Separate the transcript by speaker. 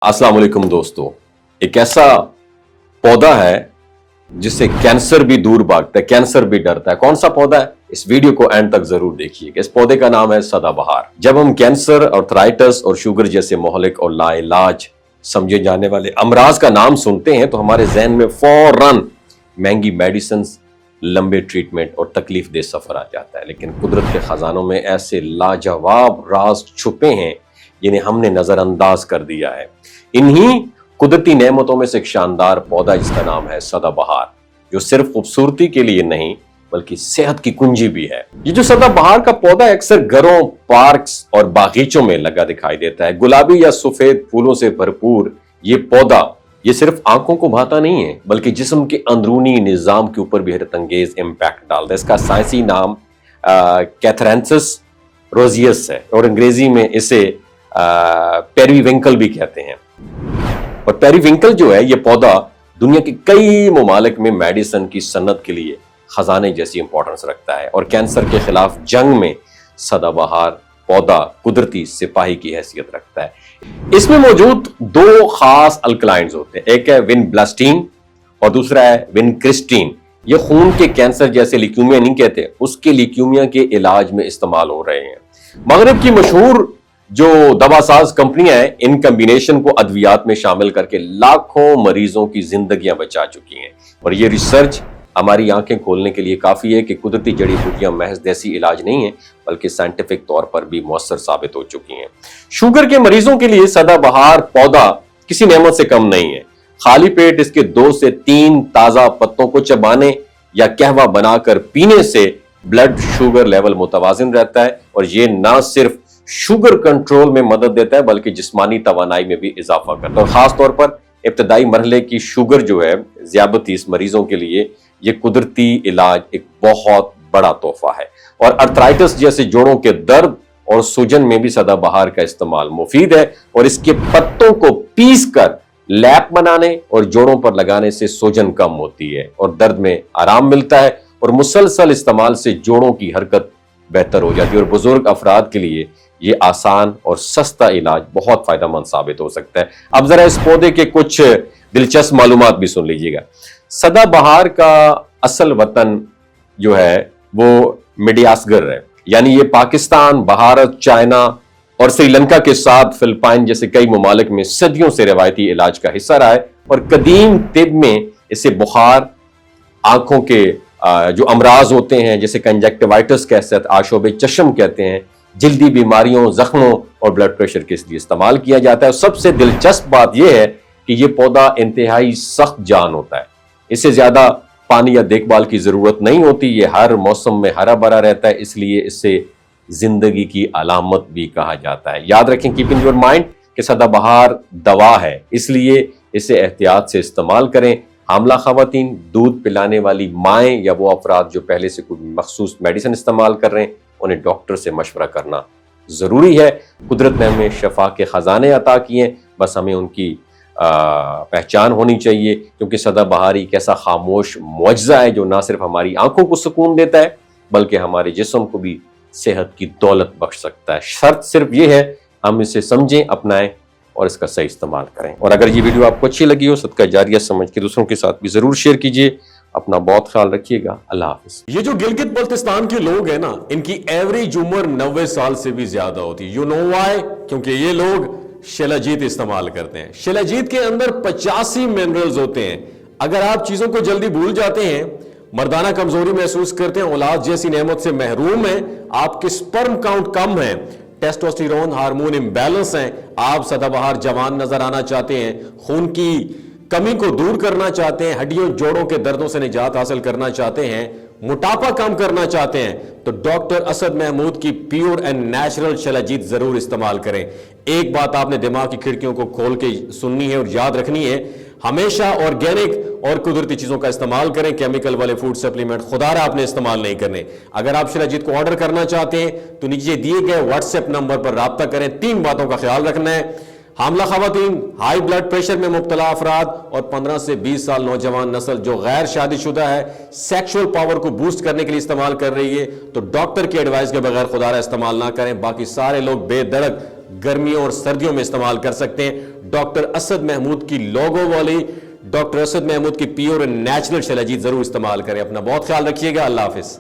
Speaker 1: अस्सलाम वालेकुम दोस्तों। एक ऐसा पौधा है जिससे कैंसर भी दूर भागता है, कैंसर भी डरता है। कौन सा पौधा है? इस वीडियो को एंड तक जरूर देखिएगा। इस पौधे का नाम है सदाबहार। जब हम कैंसर, आर्थराइटिस और शुगर जैसे मोहलिक और लाइलाज समझे जाने वाले अमराज का नाम सुनते हैं तो हमारे जहन में फौरन महंगी मेडिसिन, लंबे ट्रीटमेंट और तकलीफ दे सफर आ जाता है। लेकिन कुदरत के खजानों में ऐसे लाजवाब राज छुपे हैं जिन्हें हमने नजरअंदाज कर दिया है। इन्हीं कुदरती नेमतों में से एक शानदार पौधा जिसका नाम है सदाबहार, जो सिर्फ खूबसूरती के लिए नहीं बल्कि सेहत की कुंजी भी है। ये जो सदाबहार का पौधा अक्सर घरों, पार्क्स और बागीचों में लगा दिखाई देता है। गुलाबी या सफेद फूलों से भरपूर ये पौधा ये सिर्फ आंखों को भाता नहीं है बल्कि जिस्म के अंदरूनी निजाम के ऊपर भी हैरत अंगेज इम्पैक्ट डालता है। इसका साइंसी नाम कैथरेंसिस रोजियस है और अंग्रेजी में इसे पेरीविंकल भी कहते हैं। और पेरीविंकल जो है ये पौधा दुनिया के कई ममालिक में मेडिसिन की सन्नत के लिए खजाने जैसी इंपॉर्टेंस रखता है और कैंसर के खिलाफ जंग में सदाबहार पौधा कुदरती सिपाही की हैसियत रखता है। इसमें मौजूद दो खास अल्कलाइंस होते हैं, एक है विनब्लास्टीन और दूसरा है विनक्रिस्टीन। ये खून के कैंसर जैसे ल्यूकेमिया नहीं कहते, उसके ल्यूकेमिया के इलाज में इस्तेमाल हो रहे हैं। मगरब की मशहूर जो दवासाज कंपनियां हैं इन कॉम्बिनेशन को अद्वियात में शामिल करके लाखों मरीजों की जिंदगियां बचा चुकी हैं। और ये रिसर्च हमारी आंखें खोलने के लिए काफी है कि कुदरती जड़ी बूटियां महज देसी इलाज नहीं है बल्कि साइंटिफिक तौर पर भी मौसर साबित हो चुकी हैं। शुगर के मरीजों के लिए सदाबहार पौधा किसी नेमत से कम नहीं है। खाली पेट इसके 2 से 3 ताजा पत्तों को चबाने या कहवा बनाकर पीने से ब्लड शुगर लेवल मुतवाजिन रहता है और ये ना सिर्फ शुगर कंट्रोल में मदद देता है बल्कि जिस्मानी तवानाई में भी इजाफा करता है। और खास तौर पर इब्तदाई मरहले की शुगर जो है, ज़ियाबतीस मरीजों के लिए ये कुदरती इलाज एक बहुत बड़ा तोहफा है। और अर्थराइटिस जैसे जोड़ों के दर्द और सूजन में भी सदाबहार का इस्तेमाल मुफीद है और इसके पत्तों को पीस कर लैप बनाने और जोड़ों पर लगाने से सूजन कम होती है और दर्द में आराम मिलता है और मुसलसल इस्तेमाल से जोड़ों की हरकत बेहतर हो जाती है। और बुजुर्ग अफराद के लिए ये आसान और सस्ता इलाज बहुत फायदेमंद साबित हो सकता है। अब जरा इस पौधे के कुछ दिलचस्प मालूमात भी सुन लीजिएगा। सदाबहार का असल वतन जो है वो मेडागास्कर है, यानी ये पाकिस्तान, भारत, चाइना और श्रीलंका के साथ फिलिपाइन जैसे कई ममालिक में सदियों से रवायती इलाज का हिस्सा रहा है। और कदीम तिब में इसे बुखार, आंखों के जो अमराज होते हैं जैसे कंजक्टिवाइटिस कहते हैं, आशोब चश्म कहते हैं, जल्दी बीमारियों, जख्मों और ब्लड प्रेशर के लिए इस्तेमाल किया जाता है। सबसे दिलचस्प बात यह है कि यह पौधा इंतहाई सख्त जान होता है। इसे ज्यादा पानी या देखभाल की जरूरत नहीं होती। यह हर मौसम में हरा भरा रहता है, इसलिए इसे जिंदगी की अलामत भी कहा जाता है। याद रखें, कीप इन योर माइंड कि सदाबहार दवा है, इसलिए इसे एहतियात से इस्तेमाल करें। हामला खवातीन, दूध पिलाने वाली माएँ या वो अफराद जो पहले से कोई मखसूस मेडिसिन इस्तेमाल कर रहे हैं उन्हें डॉक्टर से मशवरा करना जरूरी है। कुदरत ने हमें शफा के खजाने अता किए, बस हमें उनकी पहचान होनी चाहिए, क्योंकि सदाबहार एक ऐसा खामोश मुआजिज़ा है जो ना सिर्फ हमारी आंखों को सुकून देता है बल्कि हमारे जिस्म को भी सेहत की दौलत बख्श सकता है। शर्त सिर्फ ये है हम इसे समझें, अपनाएं और इसका सही इस्तेमाल करें। और अगर ये वीडियो आपको अच्छी लगी हो, सदका जारिया समझ के दूसरों के साथ भी जरूर शेयर कीजिए। अपना बहुत ख्याल रखिएगा। अल्लाह हाफिज।
Speaker 2: ये जो गिलगित बल्तिस्तान के लोग हैं ना, इनकी एवरेज उम्र 90 साल से भी ज्यादा होती है। You know why? क्योंकि ये लोग शिलाजीत इस्तेमाल करते हैं। शिलाजीत के अंदर 85 मिनरल्स होते हैं। अगर आप चीजों को जल्दी भूल जाते हैं, मर्दाना कमजोरी महसूस करते हैं, औलाद जैसी नेमत से महरूम हैं, आपके स्पर्म काउंट कम है, टेस्टोस्टेरोन हार्मोन इम्बैलेंस है, आप सदाबहार जवान नजर आना चाहते हैं, खून की कमी को दूर करना चाहते हैं, हड्डियों जोड़ों के दर्दों से निजात हासिल करना चाहते हैं, मोटापा कम करना चाहते हैं, तो डॉक्टर असद महमूद की प्योर एंड नेचुरल शिलाजीत जरूर इस्तेमाल करें। एक बात आपने दिमाग की खिड़कियों को खोल के सुननी है और याद रखनी है, हमेशा ऑर्गेनिक और कुदरती चीजों का इस्तेमाल करें। केमिकल वाले फूड सप्लीमेंट खुदारा आपने इस्तेमाल नहीं करने। अगर आप शिलाजीत को ऑर्डर करना चाहते हैं तो नीचे दिए गए व्हाट्सएप नंबर पर राब्ता करें। 3 बातों का ख्याल रखना है, हामला खवातीन, हाई ब्लड प्रेशर में मुब्तला अफराद और 15 से 20 साल नौजवान नस्ल जो गैर शादीशुदा है, सेक्सुअल पावर को बूस्ट करने के लिए इस्तेमाल कर रही है, तो डॉक्टर की एडवाइस के बगैर खुदारा इस्तेमाल ना करें। बाकी सारे लोग बेधड़क गर्मियों और सर्दियों में इस्तेमाल कर सकते हैं। डॉक्टर असद महमूद की लोगो वाली, डॉक्टर असद महमूद की प्योर एंड नेचुरल शिलाजीत जरूर इस्तेमाल करें। अपना बहुत ख्याल रखिएगा। अल्लाह हाफिज।